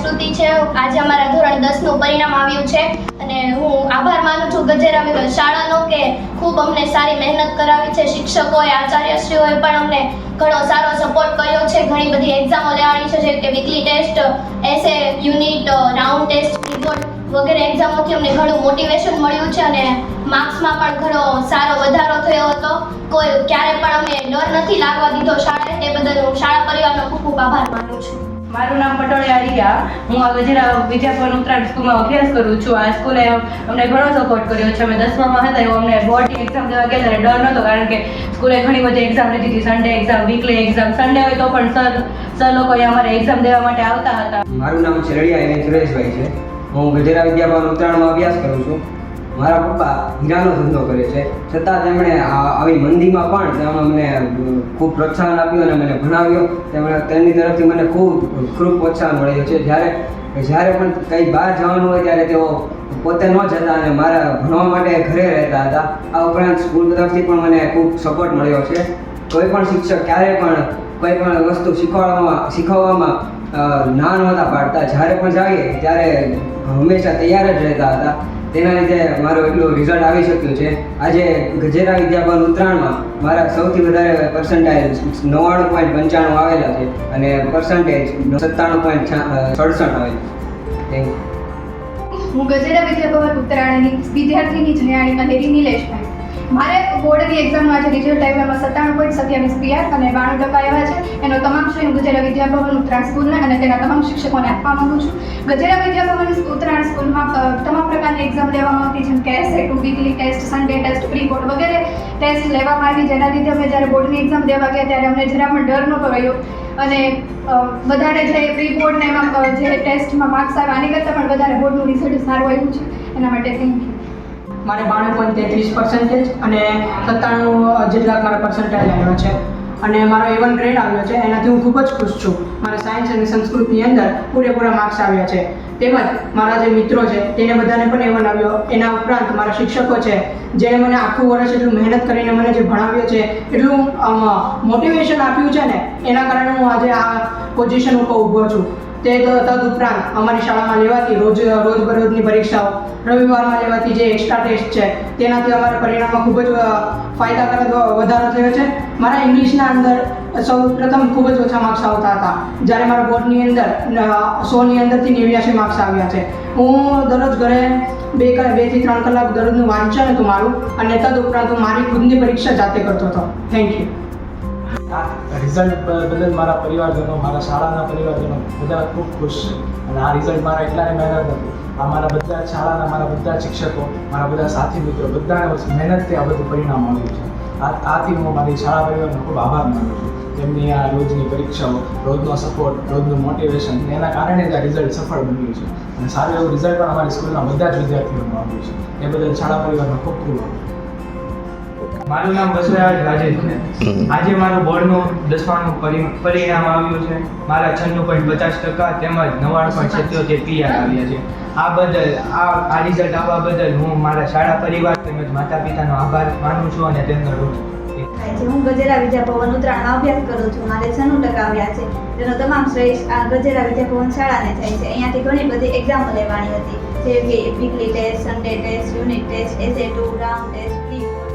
શ્રુતિ છે। આજે અમારા ધોરણ 10 નું પરિણામ આવ્યું છે અને હું આભાર માનું છું ગજેરા શાળાનો કે ખૂબ અમને સારી મહેનત કરાવી છે। શિક્ષકોએ, આચાર્યશ્રીઓએ પણ અમને ઘણો સારો સપોર્ટ કર્યો છે। ઘણી બધી એક્ઝામો લેવાની છે જેમ કે વીકલી ટેસ્ટ, એસે, યુનિટ, રાઉન્ડ ટેસ્ટ, રિપોર્ટ વગેરે એક્ઝામોથી અમને ઘણું મોટિવેશન મળ્યું છે અને માર્ક્સમાં પણ ઘણો સારો વધારો થયો હતો। કોઈ ક્યારે પણ અમને ડર નથી લાગવા દીધો શાળાએ, તે બદલ હું શાળા પરિવારનો ખૂબ ખૂબ આભાર માનું છું। મારું નામ પટોળિયા રિયા, હું આ ગજેરા વિદ્યાભવન ઉત્તરાયણ સ્કૂલમાં અભ્યાસ કરું છું। આ સ્કૂલે અમને ઘણો સપોર્ટ કર્યો છે। અમે 10મામાં હતા એવું અમને બોર્ડની એક્ઝામ દેવા ગયા ત્યારે ડર નહોતો, કારણ કે સ્કૂલે ઘણી બધી એક્ઝામ લીધી હતી, Sunday exam, weekly exam, Sunday હોય તો પણ સર લોકો અમારે એક્ઝામ દેવા માટે આવતા હતા। મારું નામ છેરડિયા એને સુરેશભાઈ છે। હું ગજેરા વિદ્યાભવન ઉત્તરાયણમાં અભ્યાસ કરું છું। મારા પપ્પા હીરાનો ધંધો કરે છે, છતાં તેમણે આવી મંદીમાં પણ તેમણે મને ખૂબ પ્રોત્સાહન આપ્યું અને મને ભણાવ્યો। તેમની તરફથી મને ખૂબ પ્રોત્સાહન મળ્યું છે। જ્યારે પણ કંઈ બહાર જવાનું હોય ત્યારે તેઓ પોતે ન જતા અને મારા ભણવા માટે ઘરે રહેતા હતા। આ ઉપરાંત સ્કૂલ તરફથી પણ મને ખૂબ સપોર્ટ મળ્યો છે। કોઈ પણ શિક્ષક ક્યારેય પણ કોઈ પણ વસ્તુ શીખવવામાં ના નહોતા પાડતા। જ્યારે પણ જાઈએ ત્યારે હંમેશા તૈયાર જ રહેતા હતા। તેના લીધે મારું એટલું રિઝલ્ટ આવી શક્યું છે। આજે ગજેરા વિદ્યાભવન ઉત્તરાયણમાં મારા સૌથી વધારે પર્સન્ટાઇલ 99.95 આવેલા છે અને પર્સન્ટેજ 97.67 આવેલા છે। Thank you. હું ગજેરા વિદ્યાભવન ઉત્તરાયણની વિદ્યાર્થીની જનેયાણી અંધેરી નિલેશભાઈ। મારે બોર્ડની એક્ઝામનું આજે રિઝલ્ટ આવ્યું, એમાં 97.27 PR અને 92% આવ્યા છે। એનો તમામ શ્રેય હું ગજેરા વિદ્યાભવન ઉત્તરાયણ સ્કૂલને અને તેના તમામ શિક્ષકોને આપવા માંગુ છું। ગજેરા વિદ્યાભવન ઉત્તરાયણ સ્કૂલમાં તમામ પ્રકારની એક્ઝામ લેવામાં આવતી, જેમ કે એસે2, weekly test, Sunday test, pre board વગેરે ટેસ્ટ લેવામાં આવી, જેના લીધે અમે જ્યારે બોર્ડની એક્ઝામ દેવા ગયા ત્યારે અમને જરા પણ ડર નહોતો રહ્યો અને વધારે જે પ્રી બોર્ડને એમાં જે ટેસ્ટમાં માર્ક્સ આવ્યા આની કરતાં પણ વધારે બોર્ડનું રિઝલ્ટ સારું આવ્યું છે। એના માટે થેન્ક યુ। મારે 92.33% અને 97 જેટલા મારા પર્સન્ટાઇલ આવ્યા છે અને મારો A1 ગ્રેડ આવ્યો છે। એનાથી હું ખૂબ જ ખુશ છું। મારા સાયન્સ અને સંસ્કૃતની અંદર પૂરેપૂરા માર્ક્સ આવ્યા છે। તેમજ મારા જે મિત્રો છે તેને બધાને પણ A1 આવ્યો। એના ઉપરાંત મારા શિક્ષકો છે જેણે મને આખું વર્ષ એટલું મહેનત કરીને મને જે ભણાવ્યો છે, એટલું મોટિવેશન આપ્યું છે ને, એના કારણે હું આજે આ પોઝિશન ઉપર ઊભો છું। તે તદુપરાંત અમારી શાળામાં લેવાતી રોજબરોજની પરીક્ષાઓ, રવિવારમાં લેવાતી જે એક્સ્ટ્રા ટેસ્ટ છે, તેનાથી અમારા પરિણામમાં ખૂબ જ ફાયદાકારક વધારો થયો છે। મારા ઇંગ્લિશના અંદર સૌ પ્રથમ ખૂબ જ ઓછા માર્ક્સ આવતા હતા, જ્યારે મારા બોર્ડની અંદર 100ની અંદરથી 89 માર્ક્સ આવ્યા છે। હું દરરોજ ઘરે 2 થી 3 કલાક દરરોજનું વાંચન હતું મારું, અને તદુપરાંત હું મારી ખુદની પરીક્ષા જાતે કરતો હતો। Thank you. આ રિઝલ્ટ બદલ મારા પરિવારજનો, મારા શાળાના પરિવારજનો બધા ખૂબ ખુશ છે અને આ રિઝલ્ટ મારા એકલાને મહેનત નથી, આ મારા બધા શાળાના, મારા બધા શિક્ષકો, મારા બધા સાથી મિત્રો, બધાને મહેનતથી આ બધું પરિણામ આવ્યું છે। આથી હું મારી શાળા પરિવારનો ખૂબ આભાર માનું છું। તેમની આ રોજની પરીક્ષાઓ, રોજનો સપોર્ટ, રોજનું મોટિવેશન, એના કારણે જ આ રિઝલ્ટ સફળ બન્યું છે અને સારું એવું રિઝલ્ટ પણ અમારી સ્કૂલના બધા જ વિદ્યાર્થીઓનું આવ્યું છે। એ બદલ શાળા પરિવારનો ખૂબ ખૂબ આભાર। મારું નામ વસરાજ રાજેશ છે। આજે મારું બોર્ડનું 10માનું પરિણામ આવ્યું છે। મારા 96.50% તેમજ 99.77 PR આવ્યા છે। આ બદલ આ રિઝલ્ટ આવવા બદલ હું મારા શાળા પરિવાર તેમજ માતા પિતાનો આભાર માનું છું અને તેમનો ઋણ છું। હું ગજેરા વિદ્યાભવન ઉત્તરાયણમાં અભ્યાસ કરું છું। મારે 96% આવ્યા છે, તેનો તમામ શ્રેય આ ગજેરા વિદ્યાભવન શાળાને થાય છે। અહીંયાથી ઘણી બધી એક્ઝામો લેવાની હતી, જેમ કે weekly test, Sunday test, unit test, એસે2, રાઉન્ડ ટેસ્ટ, પ્રી બોર્ડ।